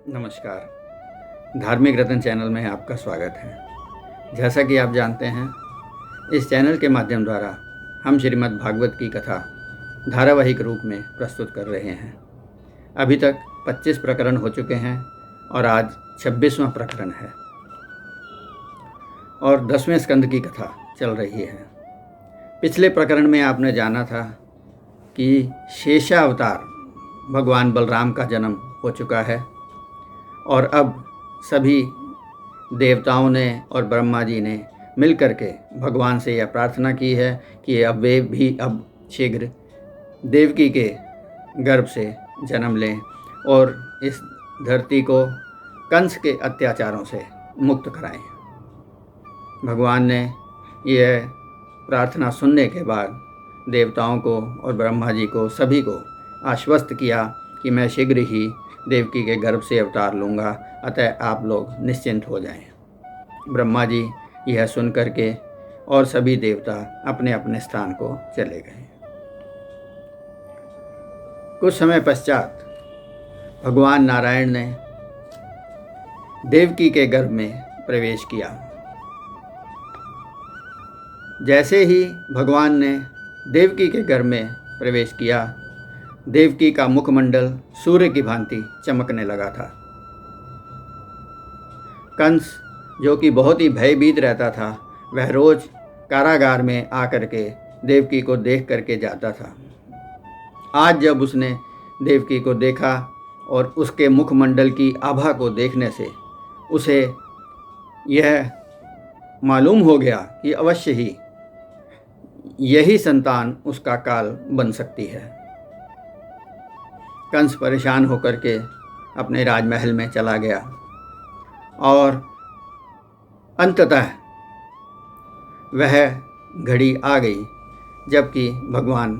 नमस्कार। धार्मिक रत्न चैनल में आपका स्वागत है। जैसा कि आप जानते हैं, इस चैनल के माध्यम द्वारा हम श्रीमद् भागवत की कथा धारावाहिक रूप में प्रस्तुत कर रहे हैं। अभी तक 25 प्रकरण हो चुके हैं और आज 26वां प्रकरण है और 10वें स्कंद की कथा चल रही है। पिछले प्रकरण में आपने जाना था कि शेषावतार भगवान बलराम का जन्म हो चुका है और अब सभी देवताओं ने और ब्रह्मा जी ने मिलकर के भगवान से यह प्रार्थना की है कि अब वे भी अब शीघ्र देवकी के गर्भ से जन्म लें और इस धरती को कंस के अत्याचारों से मुक्त कराएं। भगवान ने यह प्रार्थना सुनने के बाद देवताओं को और ब्रह्मा जी को सभी को आश्वस्त किया कि मैं शीघ्र ही देवकी के गर्भ से अवतार लूँगा, अतः आप लोग निश्चिंत हो जाएं। ब्रह्मा जी यह सुन करके और सभी देवता अपने अपने स्थान को चले गए। कुछ समय पश्चात भगवान नारायण ने देवकी के गर्भ में प्रवेश किया। जैसे ही भगवान ने देवकी के गर्भ में प्रवेश किया, देवकी का मुखमंडल सूर्य की भांति चमकने लगा था। कंस, जो कि बहुत ही भयभीत रहता था, वह रोज कारागार में आकर के देवकी को देख करके जाता था। आज जब उसने देवकी को देखा और उसके मुखमंडल की आभा को देखने से उसे यह मालूम हो गया कि अवश्य ही यही संतान उसका काल बन सकती है। कंस परेशान होकर के अपने राजमहल में चला गया और अंततः वह घड़ी आ गई जबकि भगवान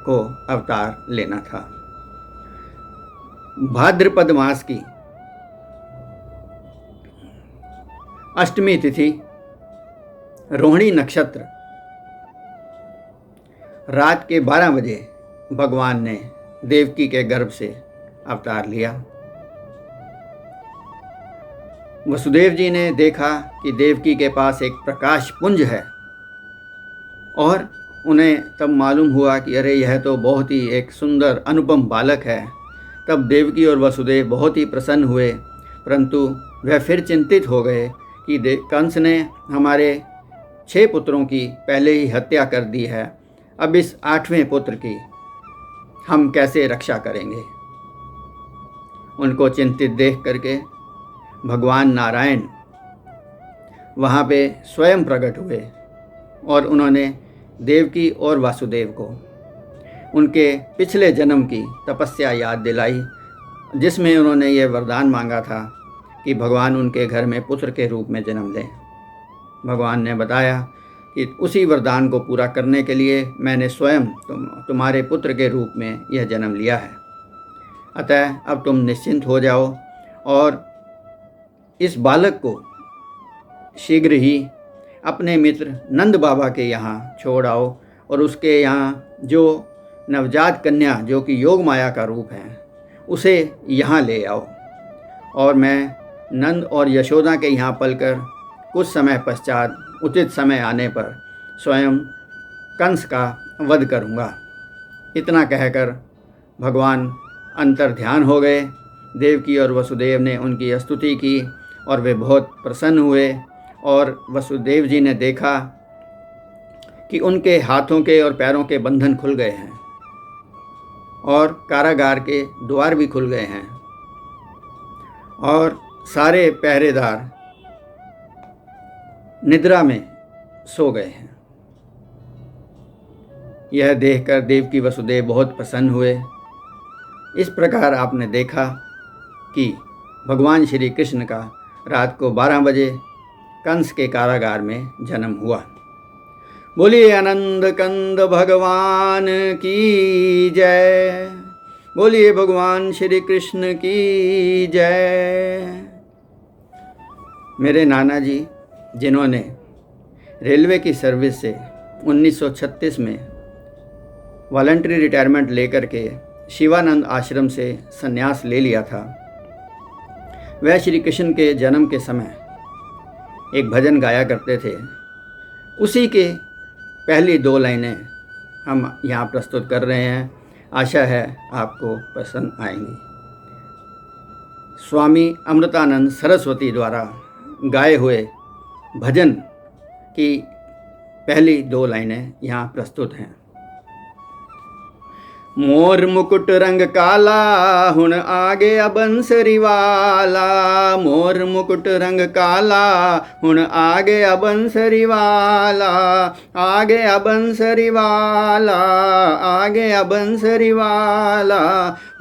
को अवतार लेना था। भाद्रपद मास की अष्टमी तिथि, रोहिणी नक्षत्र, रात के 12 बजे भगवान ने देवकी के गर्भ से अवतार लिया। वसुदेव जी ने देखा कि देवकी के पास एक प्रकाश पुंज है और उन्हें तब मालूम हुआ कि अरे यह तो बहुत ही एक सुंदर अनुपम बालक है। तब देवकी और वसुदेव बहुत ही प्रसन्न हुए, परंतु वह फिर चिंतित हो गए कि कंस ने हमारे 6 पुत्रों की पहले ही हत्या कर दी है, अब इस 8वें पुत्र की हम कैसे रक्षा करेंगे। उनको चिंतित देख करके भगवान नारायण वहाँ पे स्वयं प्रकट हुए और उन्होंने देवकी और वासुदेव को उनके पिछले जन्म की तपस्या याद दिलाई, जिसमें उन्होंने ये वरदान मांगा था कि भगवान उनके घर में पुत्र के रूप में जन्म लें। भगवान ने बताया कि उसी वरदान को पूरा करने के लिए मैंने स्वयं तुम्हारे पुत्र के रूप में यह जन्म लिया है, अतः अब तुम निश्चिंत हो जाओ और इस बालक को शीघ्र ही अपने मित्र नंद बाबा के यहाँ छोड़ आओ और उसके यहाँ जो नवजात कन्या जो कि योग माया का रूप है उसे यहाँ ले आओ और मैं नंद और यशोदा के यहाँ पलकर कुछ समय पश्चात उचित समय आने पर स्वयं कंस का वध करूँगा। इतना कहकर भगवान अंतर्ध्यान हो गए। देवकी और वसुदेव ने उनकी स्तुति की और वे बहुत प्रसन्न हुए और वसुदेव जी ने देखा कि उनके हाथों के और पैरों के बंधन खुल गए हैं और कारागार के द्वार भी खुल गए हैं और सारे पहरेदार निद्रा में सो गए हैं। यह देखकर देवकी वसुदेव बहुत प्रसन्न हुए। इस प्रकार आपने देखा कि भगवान श्री कृष्ण का रात को 12 बजे कंस के कारागार में जन्म हुआ। बोलिए आनंद कंद भगवान की जय, बोलिए भगवान श्री कृष्ण की जय। मेरे नाना जी, जिन्होंने रेलवे की सर्विस से 1936 में वॉलंटरी रिटायरमेंट लेकर के शिवानंद आश्रम से संन्यास ले लिया था, वह श्री कृष्ण के जन्म के समय एक भजन गाया करते थे। उसी के पहली 2 लाइनें हम यहाँ प्रस्तुत कर रहे हैं। आशा है आपको पसंद आएंगी। स्वामी अमृतानंद सरस्वती द्वारा गाए हुए भजन की पहली 2 लाइनें यहाँ प्रस्तुत हैं। मोर मुकुट रंग काला हुण आ गया बंसरी वाला, मोर मुकुट रंग काला हुण आ गया बंसरी वाला, आ गया बंसरी वाला, आ गया बंसरी वाला।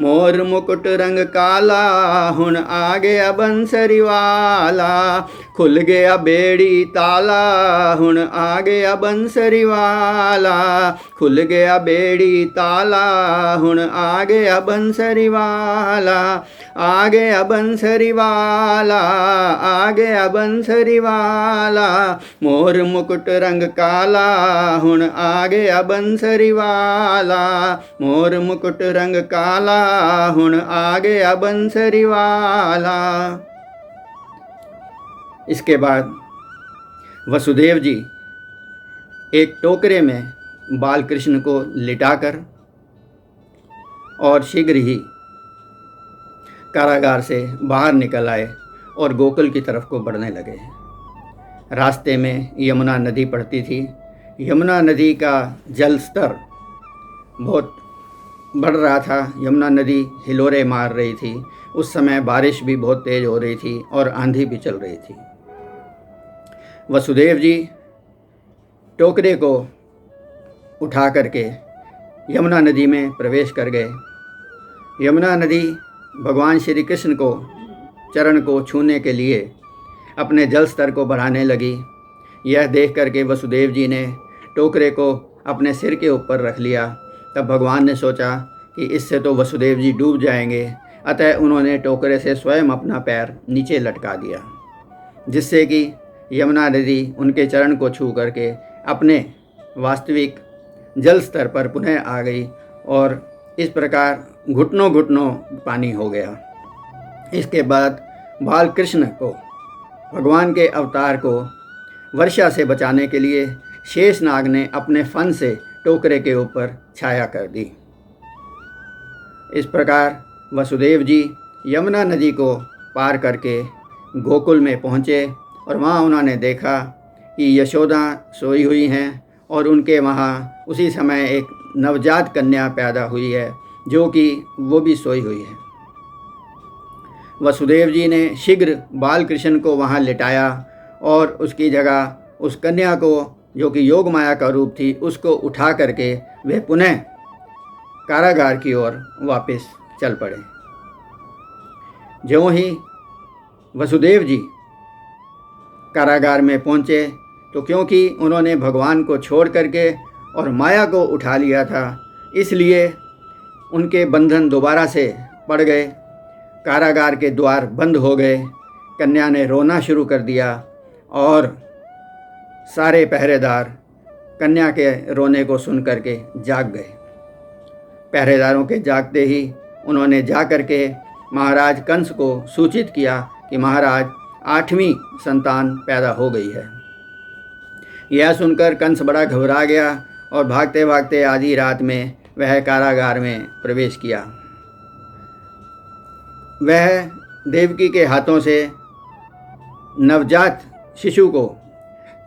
मोर मुकुट रंग काला हुण आ गया बंसरी वाला, खुल गया बेड़ी ताला हुण आ गया बंसरी वाला, खुल गया बेड़ी ताला हुण आ गया बंसरी वाला, आ गया बंसरी वाला, आ गया बंसरी वाला। मोर मुकुट रंग काला हुण आ गया बंसरी वाला, मोर मुकुट रंग काला हुण आ गया बंसरी वाला। इसके बाद वसुदेव जी एक टोकरे में बाल कृष्ण को लिटाकर और शीघ्र ही कारागार से बाहर निकल आए और गोकुल की तरफ को बढ़ने लगे। रास्ते में यमुना नदी पड़ती थी। यमुना नदी का जल स्तर बहुत बढ़ रहा था। यमुना नदी हिलोरे मार रही थी। उस समय बारिश भी बहुत तेज़ हो रही थी और आंधी भी चल रही थी। वसुदेव जी टोकरे को उठा करके यमुना नदी में प्रवेश कर गए। यमुना नदी भगवान श्री कृष्ण को चरण को छूने के लिए अपने जल स्तर को बढ़ाने लगी। यह देख करके वसुदेव जी ने टोकरे को अपने सिर के ऊपर रख लिया। तब भगवान ने सोचा कि इससे तो वसुदेव जी डूब जाएंगे, अतः उन्होंने टोकरे से स्वयं अपना पैर नीचे लटका दिया, जिससे कि यमुना नदी उनके चरण को छू करके अपने वास्तविक जल स्तर पर पुनः आ गई और इस प्रकार घुटनों घुटनों पानी हो गया। इसके बाद बाल कृष्ण को, भगवान के अवतार को वर्षा से बचाने के लिए शेषनाग ने अपने फन से टोकरे के ऊपर छाया कर दी। इस प्रकार वसुदेव जी यमुना नदी को पार करके गोकुल में पहुँचे और वहाँ उन्होंने देखा कि यशोदा सोई हुई हैं और उनके वहाँ उसी समय एक नवजात कन्या पैदा हुई है, जो कि वो भी सोई हुई है। वसुदेव जी ने शीघ्र बाल कृष्ण को वहाँ लिटाया और उसकी जगह उस कन्या को, जो कि योग माया का रूप थी, उसको उठा करके वे पुनः कारागार की ओर वापस चल पड़े। ज्यों ही वसुदेव जी कारागार में पहुँचे तो क्योंकि उन्होंने भगवान को छोड़ करके और माया को उठा लिया था, इसलिए उनके बंधन दोबारा से पड़ गए। कारागार के द्वार बंद हो गए। कन्या ने रोना शुरू कर दिया और सारे पहरेदार कन्या के रोने को सुन करके जाग गए। पहरेदारों के जागते ही उन्होंने जा करके महाराज कंस को सूचित किया कि महाराज 8वीं संतान पैदा हो गई है। यह सुनकर कंस बड़ा घबरा गया और भागते भागते आधी रात में वह कारागार में प्रवेश किया। वह देवकी के हाथों से नवजात शिशु को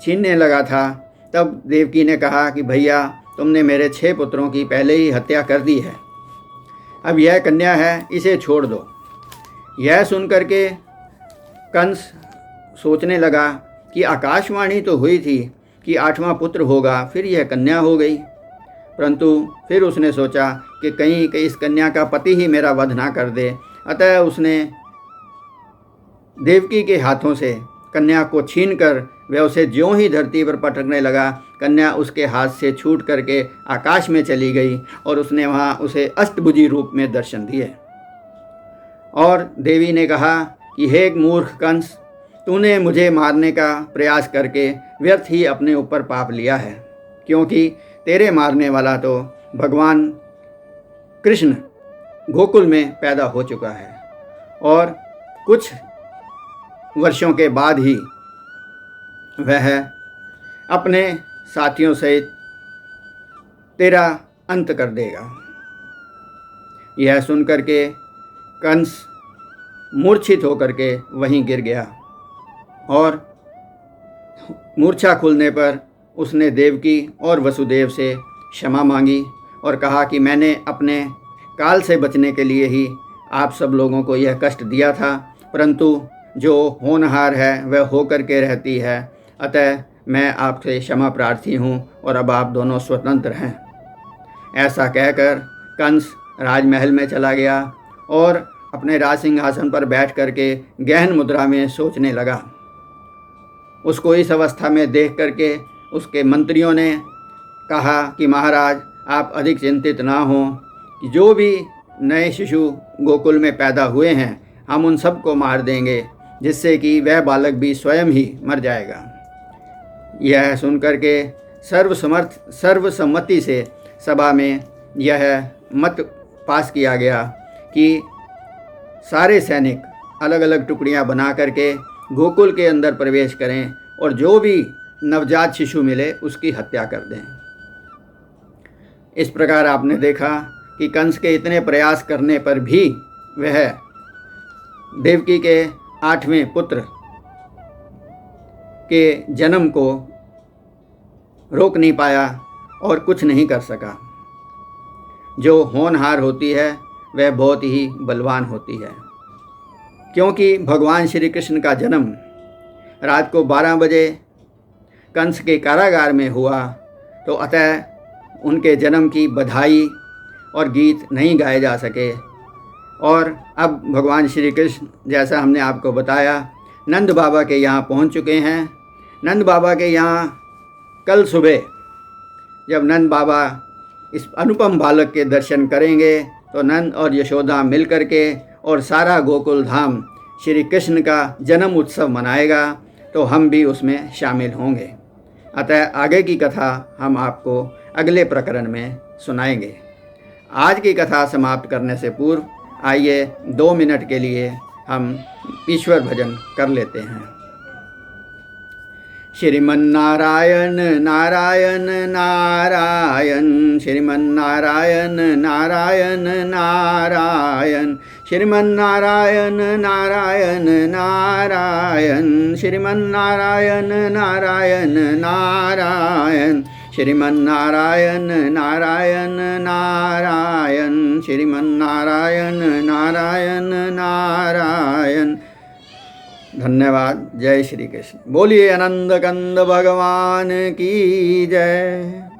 छीनने लगा था। तब देवकी ने कहा कि भैया, तुमने मेरे 6 पुत्रों की पहले ही हत्या कर दी है, अब यह कन्या है, इसे छोड़ दो। यह सुनकर के कंस सोचने लगा कि आकाशवाणी तो हुई थी कि 8वां पुत्र होगा, फिर यह कन्या हो गई। परंतु फिर उसने सोचा कि कहीं इस कन्या का पति ही मेरा वध ना कर दे। अतः उसने देवकी के हाथों से कन्या को छीनकर वह उसे ज्यों ही धरती पर पटकने लगा, कन्या उसके हाथ से छूट करके आकाश में चली गई और उसने वहाँ उसे अष्टभुजी रूप में दर्शन दिए। और देवी ने कहा कि हे मूर्ख कंस, तूने मुझे मारने का प्रयास करके व्यर्थ ही अपने ऊपर पाप लिया है, क्योंकि तेरे मारने वाला तो भगवान कृष्ण गोकुल में पैदा हो चुका है और कुछ वर्षों के बाद ही वह अपने साथियों सहित तेरा अंत कर देगा। यह सुनकर के कंस मूर्छित होकर के वहीं गिर गया और मूर्छा खुलने पर उसने देवकी और वसुदेव से क्षमा मांगी और कहा कि मैंने अपने काल से बचने के लिए ही आप सब लोगों को यह कष्ट दिया था, परंतु जो होनहार है वह होकर के रहती है, अतः मैं आपसे क्षमा प्रार्थी हूँ और अब आप दोनों स्वतंत्र हैं। ऐसा कहकर कंस राजमहल में चला गया और अपने राज सिंहासन पर बैठ करके गहन मुद्रा में सोचने लगा। उसको इस अवस्था में देख करके उसके मंत्रियों ने कहा कि महाराज आप अधिक चिंतित ना हों, कि जो भी नए शिशु गोकुल में पैदा हुए हैं हम उन सबको मार देंगे, जिससे कि वह बालक भी स्वयं ही मर जाएगा। यह सुनकर के सर्वसम्मति से सभा में यह मत पास किया गया कि सारे सैनिक अलग अलग टुकड़ियां बना करके गोकुल के अंदर प्रवेश करें और जो भी नवजात शिशु मिले उसकी हत्या कर दें। इस प्रकार आपने देखा कि कंस के इतने प्रयास करने पर भी वह देवकी के 8वें पुत्र के जन्म को रोक नहीं पाया और कुछ नहीं कर सका। जो होनहार होती है वह बहुत ही बलवान होती है, क्योंकि भगवान श्री कृष्ण का जन्म रात को 12 बजे कंस के कारागार में हुआ, तो अतः उनके जन्म की बधाई और गीत नहीं गाए जा सके। और अब भगवान श्री कृष्ण, जैसा हमने आपको बताया, नंद बाबा के यहाँ पहुँच चुके हैं। नंद बाबा के यहाँ कल सुबह जब नंद बाबा इस अनुपम बालक के दर्शन करेंगे तो नंद और यशोदा मिल करके और सारा गोकुल धाम श्री कृष्ण का जन्म उत्सव मनाएगा, तो हम भी उसमें शामिल होंगे। अतः आगे की कथा हम आपको अगले प्रकरण में सुनाएंगे। आज की कथा समाप्त करने से पूर्व आइए 2 मिनट के लिए हम ईश्वर भजन कर लेते हैं। श्रीमन्नारायण नारायण नारायण, श्रीमन्नारायण नारायण नारायण, श्रीमन्नारायण नारायण नारायण, श्रीमन्नारायण नारायण नारायण, श्रीमन्नारायण नारायण नारायण, श्रीमन्नारायण नारायण नारायण। धन्यवाद। जय श्री कृष्ण। बोलिए आनंद कंद भगवान की जय।